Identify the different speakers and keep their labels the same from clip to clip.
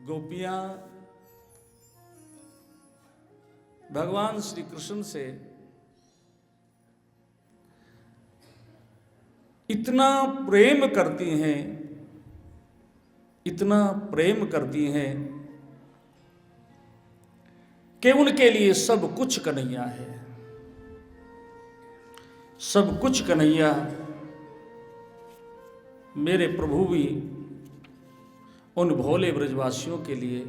Speaker 1: गोपियां भगवान श्री कृष्ण से इतना प्रेम करती हैं, इतना प्रेम करती हैं कि उनके लिए सब कुछ कन्हैया है। सब कुछ कन्हैया मेरे प्रभु भी उन भोले ब्रजवासियों के लिए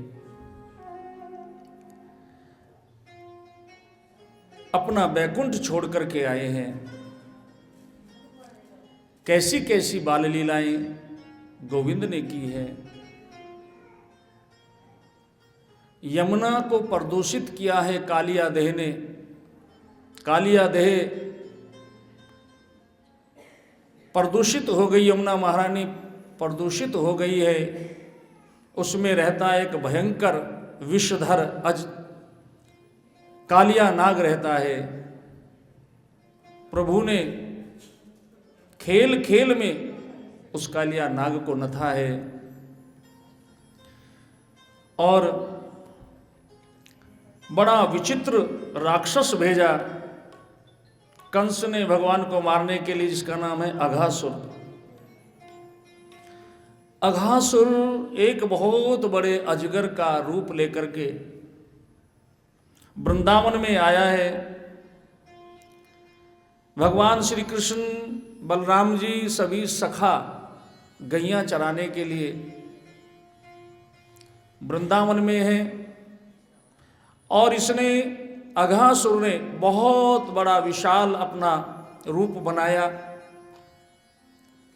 Speaker 1: अपना बैकुंठ छोड़ करके आए हैं। कैसी कैसी बाल लीलाएं गोविंद ने की है। यमुना को प्रदूषित किया है कालिया देह ने। कालिया देह प्रदूषित हो गई, यमुना महारानी प्रदूषित हो गई है। उसमें रहता एक भयंकर विषधर कालिया नाग रहता है। प्रभु ने खेल खेल में उस कालिया नाग को नथा है और बड़ा विचित्र राक्षस भेजा कंस ने भगवान को मारने के लिए, जिसका नाम है अघासुर। अघासुर एक बहुत बड़े अजगर का रूप लेकर के वृंदावन में आया है। भगवान श्री कृष्ण, बलराम जी सभी सखा गैया चराने के लिए वृंदावन में है और इसने अघासुर ने बहुत बड़ा विशाल अपना रूप बनाया,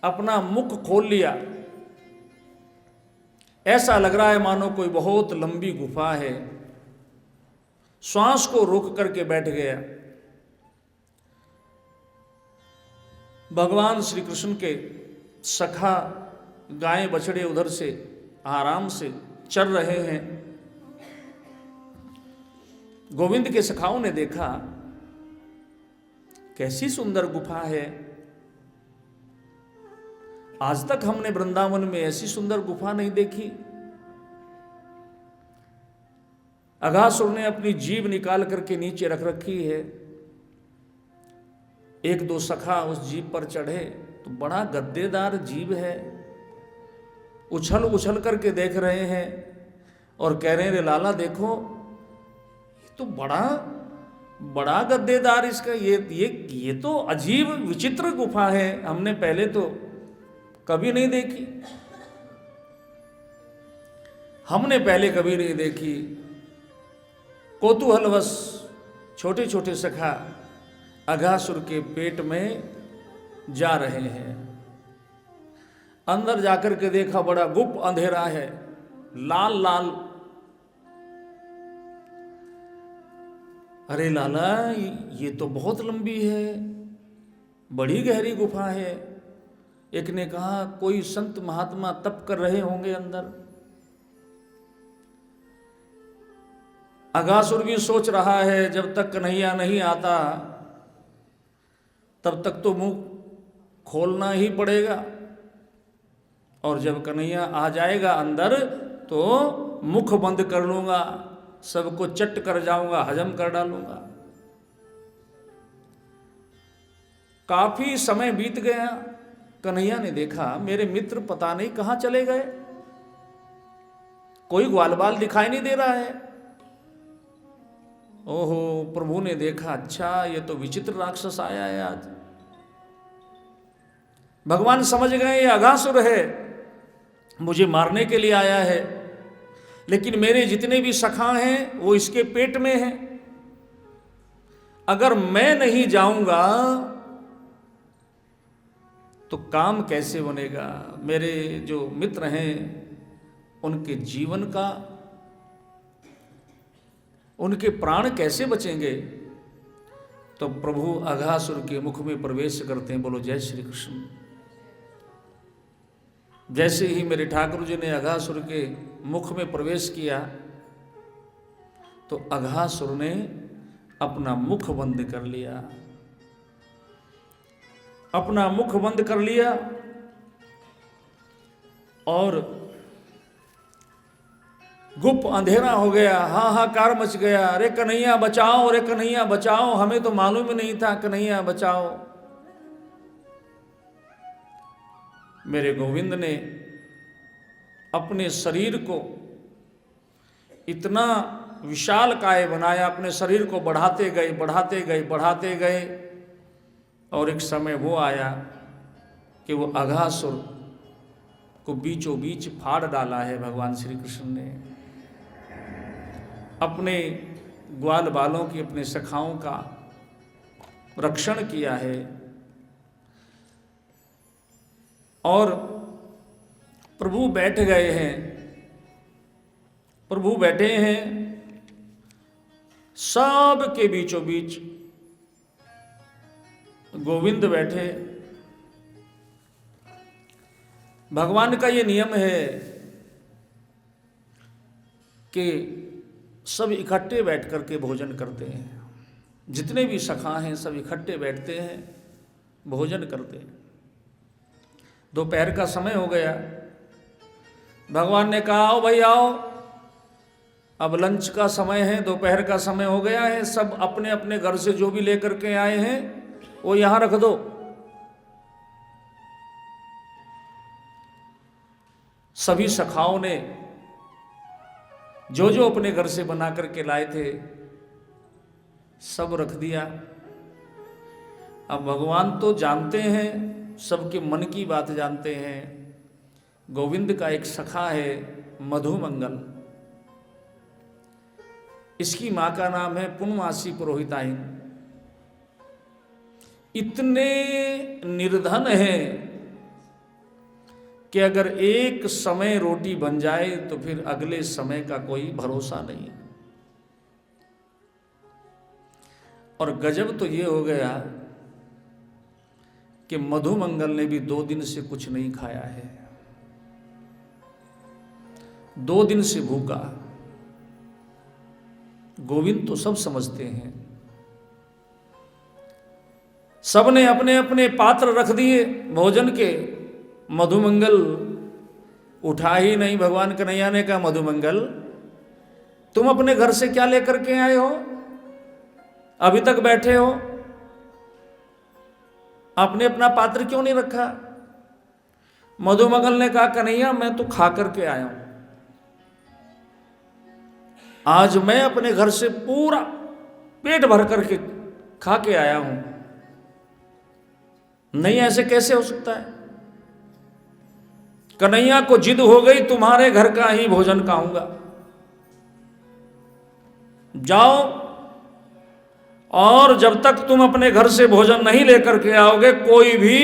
Speaker 1: अपना मुख खोल लिया। ऐसा लग रहा है मानो कोई बहुत लंबी गुफा है। श्वास को रोक करके बैठ गया। भगवान श्री कृष्ण के सखा गाय बछड़े उधर से आराम से चल रहे हैं। गोविंद के सखाओं ने देखा कैसी सुंदर गुफा है। आज तक हमने वृंदावन में ऐसी सुंदर गुफा नहीं देखी। अघासुर ने अपनी जीभ निकाल करके नीचे रख रखी है। एक दो सखा उस जीभ पर चढ़े तो बड़ा गद्देदार जीभ है। उछल उछल करके देख रहे हैं और कह रहे हैं, रे लाला देखो, ये तो बड़ा गद्देदार इसका ये तो अजीब विचित्र गुफा है, हमने पहले तो कभी नहीं देखी। हमने पहले कभी नहीं देखी। कौतूहलवश छोटे छोटे सखा अघासुर के पेट में जा रहे हैं। अंदर जाकर के देखा बड़ा गुप्त अंधेरा है, लाल लाल। अरे लाला, ये तो बहुत लंबी है, बड़ी गहरी गुफा है। एक ने कहा कोई संत महात्मा तप कर रहे होंगे अंदर। अघासुर भी सोच रहा है जब तक कन्हैया नहीं आता तब तक तो मुंह खोलना ही पड़ेगा, और जब कन्हैया आ जाएगा अंदर तो मुख बंद कर लूंगा, सबको चट कर जाऊंगा, हजम कर डालूंगा। काफी समय बीत गया। कन्हैया ने देखा मेरे मित्र पता नहीं कहां चले गए, कोई ग्वाल बाल दिखाई नहीं दे रहा है। ओहो, प्रभु ने देखा अच्छा ये तो विचित्र राक्षस आया है आज। भगवान समझ गए ये अघासुर है, मुझे मारने के लिए आया है, लेकिन मेरे जितने भी सखा हैं वो इसके पेट में हैं। अगर मैं नहीं जाऊंगा तो काम कैसे बनेगा। मेरे जो मित्र हैं उनके जीवन का, उनके प्राण कैसे बचेंगे। तो प्रभु अघासुर के मुख में प्रवेश करते हैं। बोलो जय श्री कृष्ण। जैसे ही मेरे ठाकुर जी ने अघासुर के मुख में प्रवेश किया तो अघासुर ने अपना मुख बंद कर लिया, अपना मुख बंद कर लिया और गुप अंधेरा हो गया, हाहाकार मच गया, अरे कन्हैया बचाओ, अरे कन्हैया बचाओ, हमें तो मालूम ही नहीं था, कन्हैया बचाओ। मेरे गोविंद ने अपने शरीर को इतना विशाल काय बनाया, अपने शरीर को बढ़ाते गए, बढ़ाते गए, बढ़ाते गए, और एक समय वो आया कि वो अघासुर को बीचों बीच फाड़ डाला है भगवान श्री कृष्ण ने। अपने ग्वाल बालों की, अपने सखाओं का रक्षण किया है, और प्रभु बैठ गए हैं, प्रभु बैठे हैं, सब के बीचों बीच गोविंद बैठे। भगवान का ये नियम है कि सब इकट्ठे बैठ करके भोजन करते हैं, जितने भी सखा हैं सब इकट्ठे बैठते हैं, भोजन करते हैं। दोपहर का समय हो गया, भगवान ने कहा आओ भाई आओ, अब लंच का समय है, दोपहर का समय हो गया है, सब अपने अपने घर से जो भी लेकर के आए हैं वो यहां रख दो। सभी सखाओं ने जो जो अपने घर से बना करके लाए थे सब रख दिया। अब भगवान तो जानते हैं, सबके मन की बात जानते हैं। गोविंद का एक सखा है मधुमंगल, इसकी मां का नाम है पूर्णमासी पुरोहिताइन। इतने निर्धन है कि अगर एक समय रोटी बन जाए तो फिर अगले समय का कोई भरोसा नहीं। और गजब तो ये हो गया कि मधुमंगल ने भी 2 दिन से कुछ नहीं खाया है, 2 दिन से भूखा। गोविंद तो सब समझते हैं, सबने अपने अपने पात्र रख दिए भोजन के। मधुमंगल उठा ही नहीं। भगवान कन्हैया ने कहा मधुमंगल तुम अपने घर से क्या लेकर के आए हो, अभी तक बैठे हो, आपने अपना पात्र क्यों नहीं रखा? मधुमंगल ने कहा कन्हैया मैं तो खा करके आया हूं, आज मैं अपने घर से पूरा पेट भर करके खा के आया हूं। नहीं ऐसे कैसे हो सकता है? कन्हैया को जिद हो गई तुम्हारे घर का ही भोजन खाऊंगा। जाओ और जब तक तुम अपने घर से भोजन नहीं लेकर के आओगे कोई भी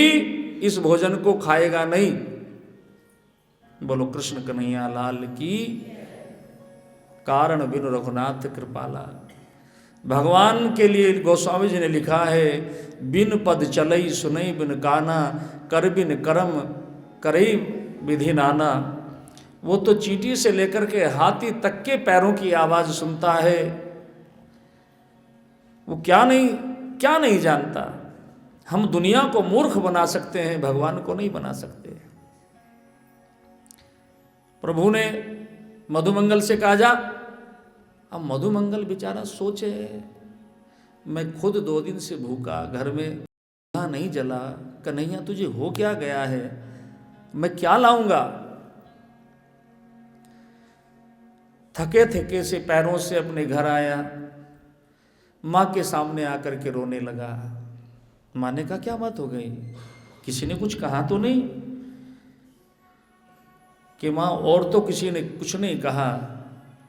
Speaker 1: इस भोजन को खाएगा नहीं। बोलो कृष्ण कन्हैया लाल की। कारण बिनु रघुनाथ कृपाला। भगवान के लिए गोस्वामी जी ने लिखा है बिन पद चलई सुनई बिन गाना, कर बिन कर्म करई विधि नाना। वो तो चींटी से लेकर के हाथी तक के पैरों की आवाज सुनता है, वो क्या नहीं जानता। हम दुनिया को मूर्ख बना सकते हैं, भगवान को नहीं बना सकते। प्रभु ने मधुमंगल से कहा जा। अब मधुमंगल बेचारा सोचे मैं खुद 2 दिन से भूखा, घर में नहीं जला, कन्हैया तुझे हो क्या गया है, मैं क्या लाऊंगा? थके थके से पैरों से अपने घर आया, माँ के सामने आकर के रोने लगा। माँ ने कहा क्या बात हो गई, किसी ने कुछ कहा तो नहीं? कि माँ और तो किसी ने कुछ नहीं कहा,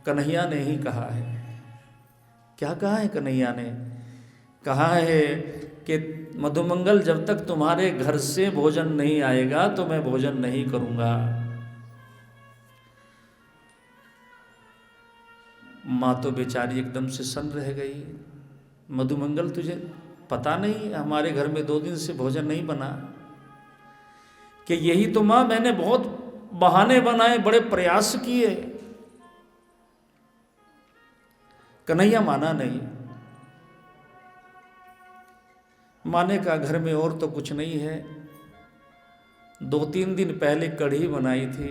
Speaker 1: कन्हैया ने ही कहा है। क्या कहा है कन्हैया ने? कहा है कि मधुमंगल जब तक तुम्हारे घर से भोजन नहीं आएगा तो मैं भोजन नहीं करूंगा। माँ तो बेचारी एकदम से सन्न रह गई। मधुमंगल तुझे पता नहीं हमारे घर में 2 दिन से भोजन नहीं बना? कि यही तो माँ मैंने बहुत बहाने बनाए, बड़े प्रयास किए। कन्हैया माना नहीं। माने का घर में और तो कुछ नहीं है, 2-3 दिन पहले कढ़ी बनाई थी,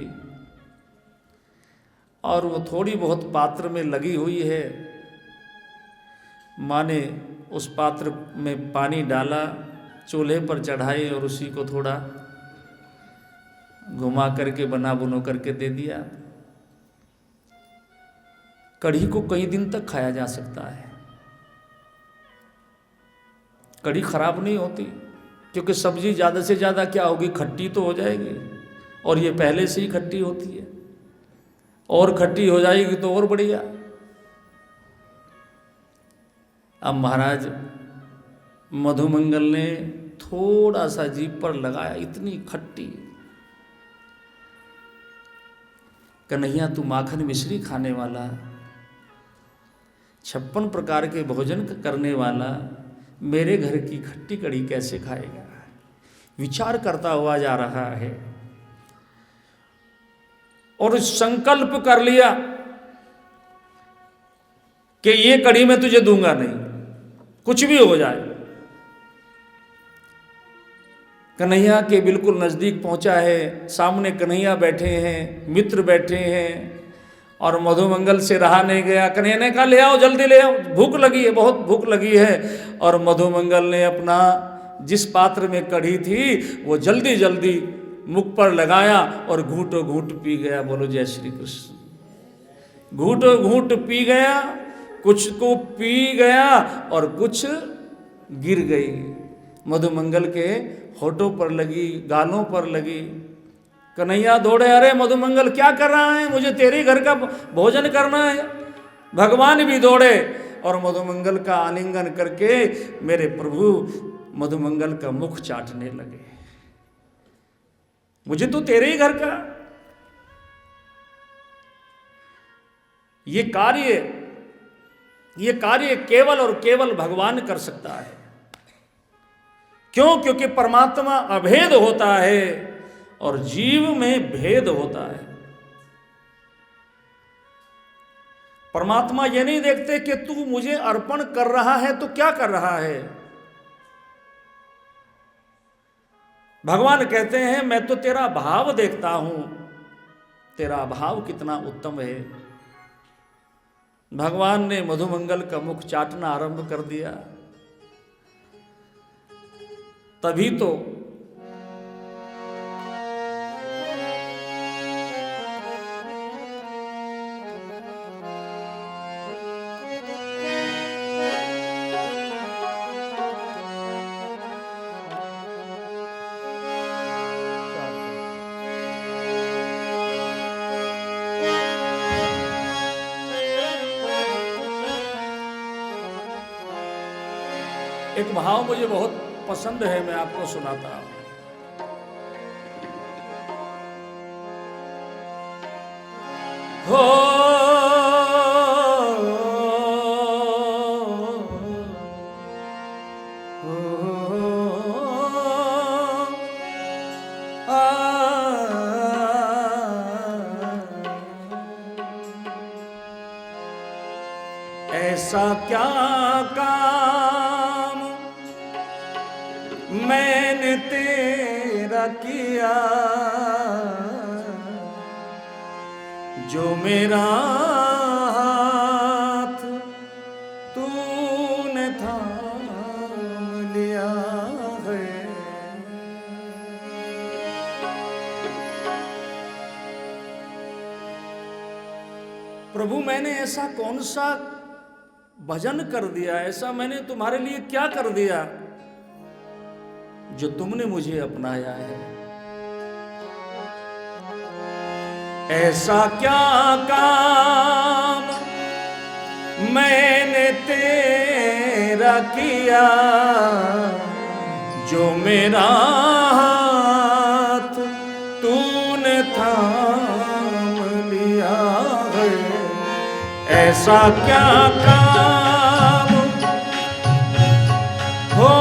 Speaker 1: और वो थोड़ी बहुत पात्र में लगी हुई है। माँ ने उस पात्र में पानी डाला, चूल्हे पर चढ़ाई और उसी को थोड़ा घुमा करके बना बुनो करके दे दिया। कढ़ी को कई दिन तक खाया जा सकता है, कढ़ी खराब नहीं होती, क्योंकि सब्जी ज़्यादा से ज़्यादा क्या होगी, खट्टी तो हो जाएगी, और ये पहले से ही खट्टी होती है, और खट्टी हो जाएगी तो और बढ़िया। अब महाराज मधुमंगल ने थोड़ा सा जीभ पर लगाया, इतनी खट्टी। कन्हैया तू माखन मिश्री खाने वाला, 56 प्रकार के भोजन करने वाला, मेरे घर की खट्टी कड़ी कैसे खाएगा? विचार करता हुआ जा रहा है और संकल्प कर लिया कि ये कड़ी मैं तुझे दूंगा नहीं, कुछ भी हो जाए। कन्हैया के बिल्कुल नजदीक पहुंचा है, सामने कन्हैया बैठे हैं, मित्र बैठे हैं, और मधुमंगल से रहा नहीं गया। कन्हैया ने कहा ले आओ, जल्दी ले आओ, भूख लगी है, बहुत भूख लगी है। और मधुमंगल ने अपना जिस पात्र में कढ़ी थी वो जल्दी जल्दी मुख पर लगाया और घूंटो घूंट पी गया। बोलो जय श्री कृष्ण। घूंटो घूंट पी गया, कुछ को पी गया और कुछ गिर गई। मधुमंगल के होठों पर लगी, गालों पर लगी। कन्हैया दौड़े, अरे मधुमंगल क्या कर रहा है, मुझे तेरे घर का भोजन करना है। भगवान भी दौड़े और मधुमंगल का आलिंगन करके मेरे प्रभु मधुमंगल का मुख चाटने लगे। मुझे तो तेरे ही घर का ये कार्य केवल और केवल भगवान कर सकता है। क्यों? क्योंकि परमात्मा अभेद होता है और जीव में भेद होता है। परमात्मा ये नहीं देखते कि तू मुझे अर्पण कर रहा है तो क्या कर रहा है। भगवान कहते हैं मैं तो तेरा भाव देखता हूं, तेरा भाव कितना उत्तम है। भगवान ने मधुमंगल का मुख चाटना आरंभ कर दिया। तभी तो एक भाव मुझे बहुत पसंद है, मैं आपको सुनाता हूं। हो ऐसा क्या काम मैंने तेरा किया जो मेरा हाथ तूने थाम लिया है। प्रभु मैंने ऐसा कौन सा भजन कर दिया, ऐसा मैंने तुम्हारे लिए क्या कर दिया जो तुमने मुझे अपनाया है। ऐसा क्या काम मैंने तेरा किया जो मेरा हाथ तूने थाम लिया है। ऐसा क्या काम हो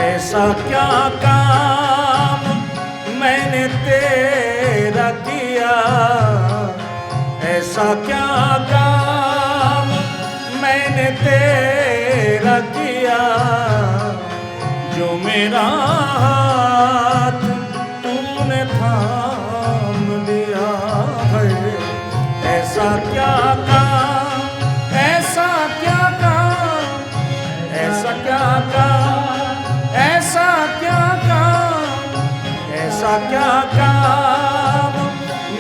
Speaker 1: ऐसा क्या काम मैंने तेरा किया, ऐसा क्या काम मैंने तेरा किया, जो मेरा हाथ तूने थाम लिया है। ऐसा क्या काम, ऐसा क्या काम, ऐसा क्या काम, ऐसा क्या काम, ऐसा क्या काम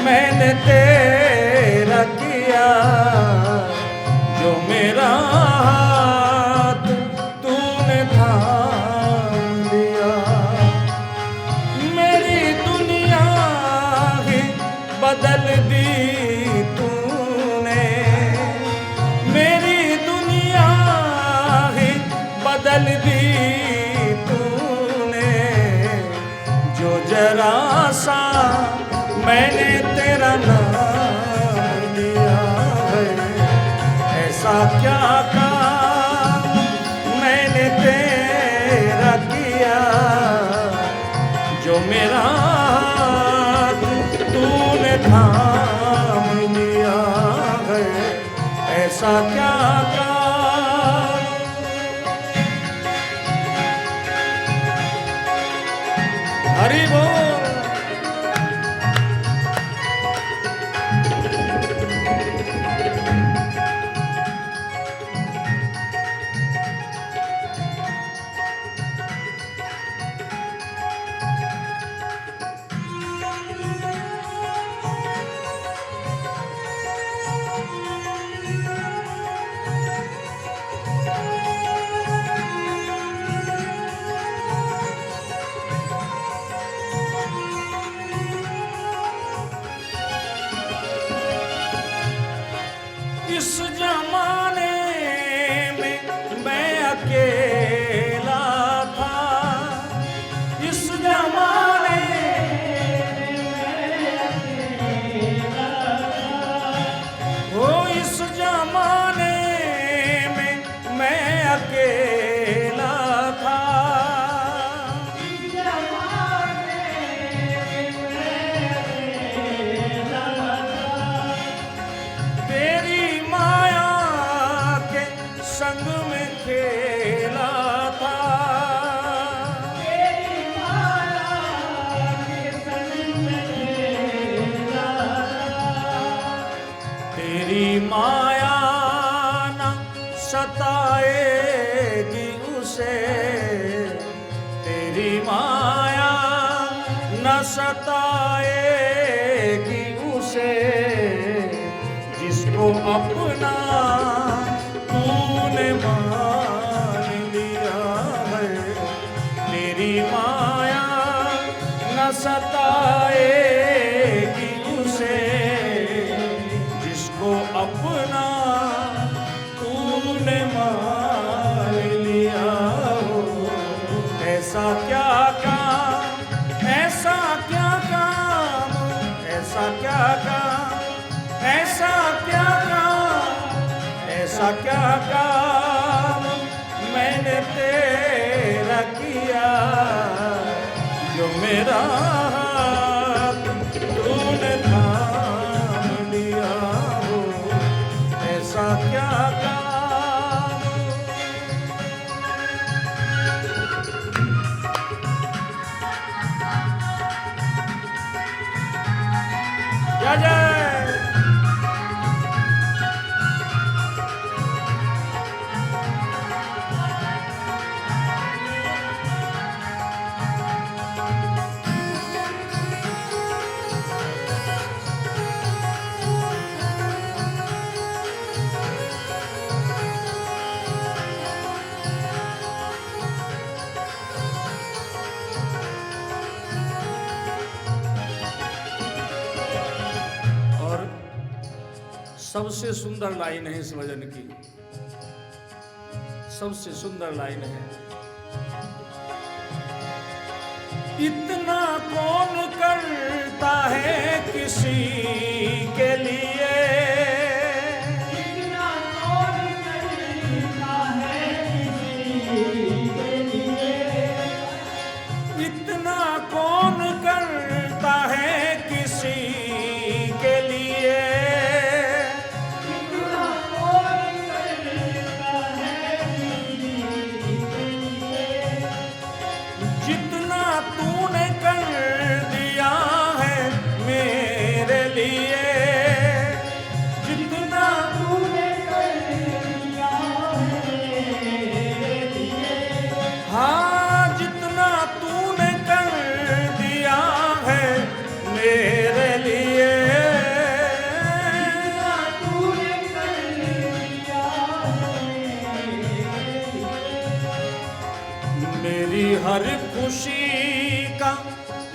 Speaker 1: मैंने तेरा किया, जो मेरा हाथ तूने थाम लिया। मेरी दुनिया ही बदल दी तूने, मेरी दुनिया ही बदल दी तूने, जो जरा सा मैंने तेरा नाम लिया है। ऐसा क्या काम मैंने तेरा किया, जो मेरा हाथ तूने थाम लिया है। ऐसा क्या काम। हरि बोल। इस जमाने में मैं अकेला था, इस जमाने हो, इस जमाने में मैं अकेला था। तेरी माया के संग में खेला था, तेरी माया के संग में खेला था। तेरी माया न सताएगी उसे, तेरी माया न सताएगी उसे, जिसको अपना तूने मान लिया है। तेरी माया न सताएगी उसे, जिसको अपना तूने मान लिया हो। ऐसा क्या काम, ऐसा क्या काम, ऐसा क्या काम, ऐसा क्या काम, ऐसा क्या काम मैंने तेरा किया, जो मेरा हाथ तूने थाम लिया हो। ऐसा क्या काम। जय जय। सबसे सुंदर लाइन है इस भजन की, सबसे सुंदर लाइन है। इतना कौन करता है किसी के लिए, इतना कौन करता है किसी के लिए, इतना कौन करता है किसी के लिए, इतना कौन करता मेरी हर खुशी का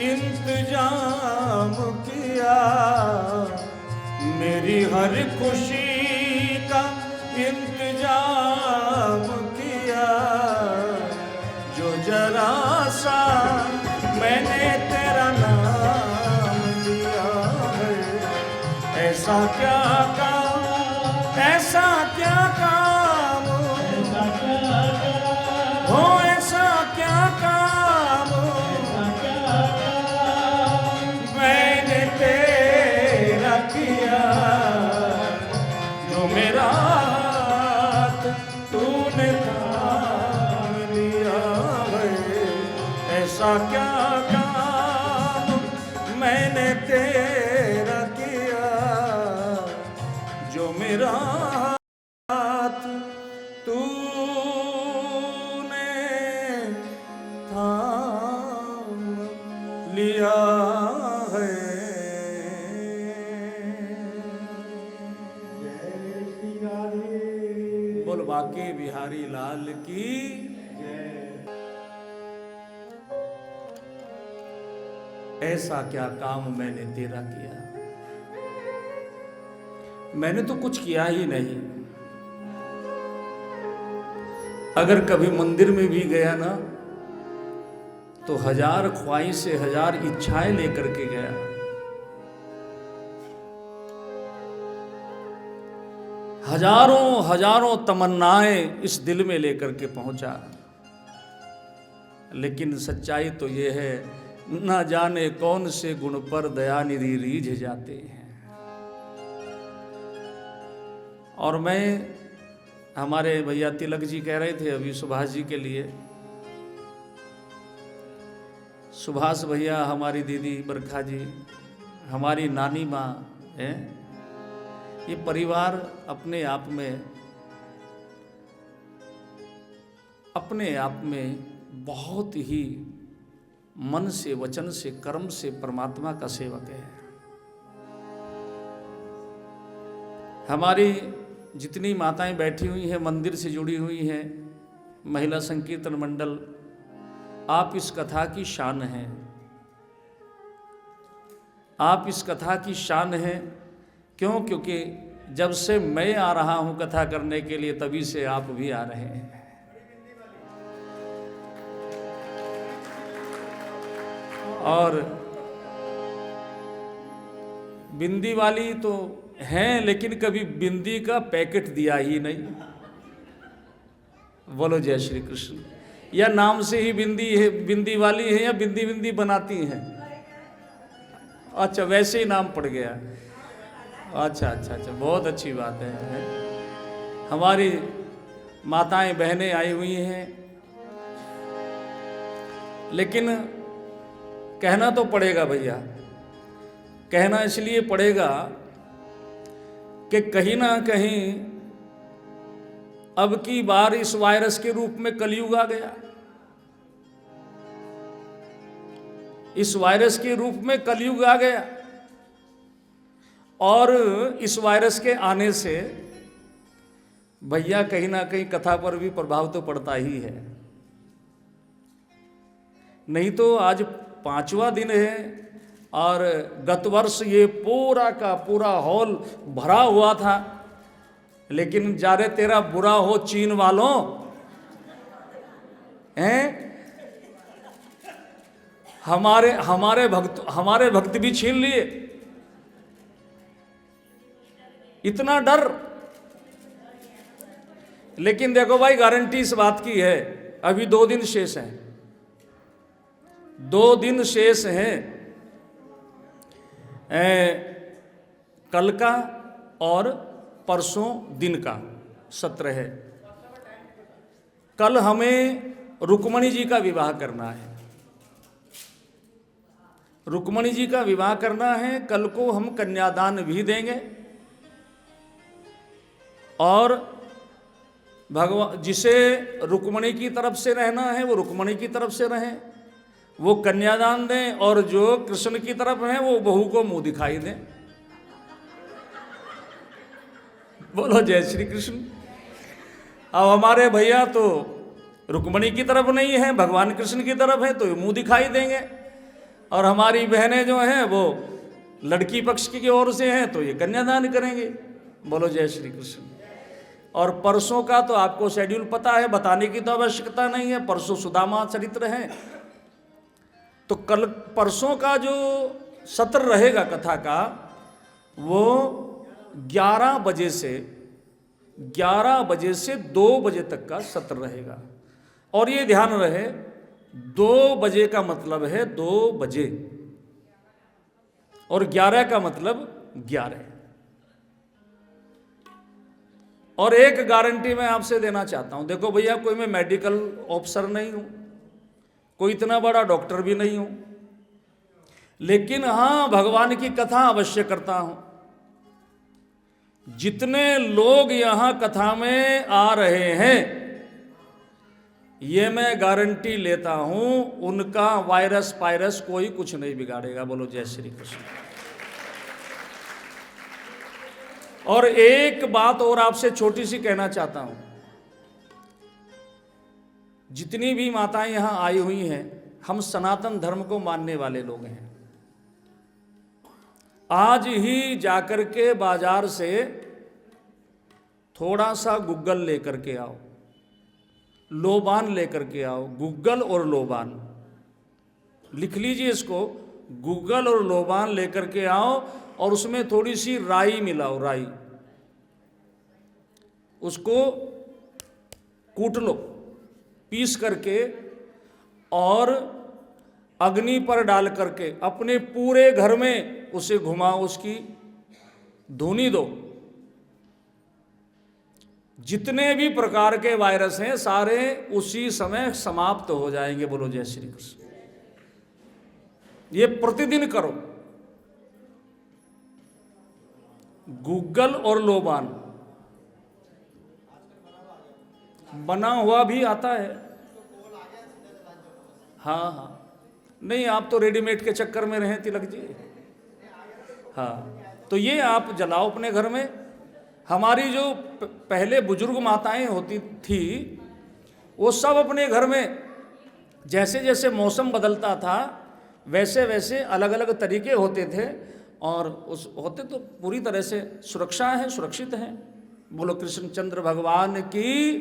Speaker 1: इंतजाम किया, मेरी हर खुशी का इंतजाम किया, जो जरा सा मैंने तेरा नाम लिया है। ऐसा क्या काम, ऐसा क्या काम, हो ऐसा क्या काम मैंने तेरा किया, जो मेरा हाथ तूने थाम लिया है। ऐसा क्या काम मैंने तेरा किया, जो मेरा हाथ तूने थाम लिया है। बोल बाके बिहारी लाल की। ऐसा क्या काम मैंने तेरा किया, मैंने तो कुछ किया ही नहीं। अगर कभी मंदिर में भी गया ना तो 1000 ख्वाहिशें 1000 इच्छाएं लेकर के गया। हजारों हजारों तमन्नाएं इस दिल में लेकर के पहुंचा, लेकिन सच्चाई तो ये है ना जाने कौन से गुण पर दयानिधि रीझ जाते हैं। और मैं, हमारे भैया तिलक जी कह रहे थे अभी सुभाष जी के लिए, सुभाष भैया, हमारी दीदी बरखा जी, हमारी नानी माँ है, ये परिवार अपने आप में बहुत ही मन से, वचन से, कर्म से परमात्मा का सेवक है। हमारी जितनी माताएं बैठी हुई हैं, मंदिर से जुड़ी हुई हैं, महिला संकीर्तन मंडल, आप इस कथा की शान हैं, आप इस कथा की शान हैं। क्यों? क्योंकि जब से मैं आ रहा हूं कथा करने के लिए, तभी से आप भी आ रहे हैं। और बिंदी वाली तो हैं, लेकिन कभी बिंदी का पैकेट दिया ही नहीं। बोलो जय श्री कृष्ण। या नाम से ही बिंदी है, बिंदी वाली है, या बिंदी बिंदी बनाती हैं? अच्छा, वैसे ही नाम पड़ गया। अच्छा अच्छा अच्छा, बहुत अच्छी बात है। हमारी माताएं बहनें आई हुई हैं, लेकिन कहना तो पड़ेगा भैया, कहना इसलिए पड़ेगा कि कहीं ना कहीं अब की बार इस वायरस के रूप में कलयुग आ गया। इस वायरस के रूप में कलयुग आ गया, और इस वायरस के आने से भैया कहीं ना कहीं कथा पर भी प्रभाव तो पड़ता ही है। नहीं तो आज 5वां दिन है, और गत वर्ष ये पूरा का पूरा हॉल भरा हुआ था, लेकिन जारे तेरा बुरा हो चीन वालों, हैं? हमारे भक्त भी छीन लिए। इतना डर। लेकिन देखो भाई, गारंटी इस बात की है, अभी 2 दिन शेष हैं, 2 दिन शेष हैं। कल का और परसों दिन का सत्र है। कल हमें रुक्मणी जी का विवाह करना है, रुक्मणी जी का विवाह करना है। कल को हम कन्यादान भी देंगे, और भगवान जिसे रुक्मणी की तरफ से रहना है वो रुक्मणी की तरफ से रहें, वो कन्यादान दें, और जो कृष्ण की तरफ है वो बहू को मुंह दिखाई दें। बोलो जय श्री कृष्ण। अब हमारे भैया तो रुक्मणी की तरफ नहीं है, भगवान कृष्ण की तरफ है, तो ये मुंह दिखाई देंगे। और हमारी बहनें जो हैं वो लड़की पक्ष की ओर से हैं, तो ये कन्यादान करेंगे। बोलो जय श्री कृष्ण। और परसों का तो आपको शेड्यूल पता है, बताने की तो आवश्यकता नहीं है। परसों सुदामा चरित्र है, तो कल परसों का जो सत्र रहेगा कथा का, वो 11 बजे से 2 बजे तक का सत्र रहेगा। और ये ध्यान रहे, 2 बजे का मतलब है 2 बजे, और 11 का मतलब 11। और एक गारंटी मैं आपसे देना चाहता हूं, देखो भैया, कोई मैं मेडिकल ऑफिसर नहीं हूं, कोई इतना बड़ा डॉक्टर भी नहीं हूं, लेकिन हां भगवान की कथा अवश्य करता हूं। जितने लोग यहां कथा में आ रहे हैं, ये मैं गारंटी लेता हूं, उनका वायरस पायरस कोई कुछ नहीं बिगाड़ेगा। बोलो जय श्री कृष्ण। और एक बात और आपसे छोटी सी कहना चाहता हूं, जितनी भी माताएं यहां आई हुई हैं, हम सनातन धर्म को मानने वाले लोग हैं। आज ही जाकर के बाजार से थोड़ा सा गुग्गल लेकर के आओ, लोबान लेकर के आओ। गुग्गल और लोबान लिख लीजिए इसको, गुग्गल और लोबान लेकर के आओ, और उसमें थोड़ी सी राई मिलाओ, राई, उसको कूट लो पीस करके, और अग्नि पर डाल करके अपने पूरे घर में उसे घुमाओ, उसकी धुनी दो। जितने भी प्रकार के वायरस हैं सारे उसी समय समाप्त हो जाएंगे। बोलो जय श्री कृष्ण। ये प्रतिदिन करो। गुग्गल और लोबान बना हुआ भी आता है। हाँ हाँ, नहीं आप तो रेडीमेड के चक्कर में रहे तिलक जी। हाँ, तो ये आप जलाओ अपने घर में। हमारी जो पहले बुजुर्ग माताएं होती थी, वो सब अपने घर में जैसे जैसे मौसम बदलता था वैसे वैसे अलग अलग तरीके होते थे, और उस होते तो पूरी तरह से सुरक्षा है, सुरक्षित हैं। बोलो कृष्णचंद्र भगवान की।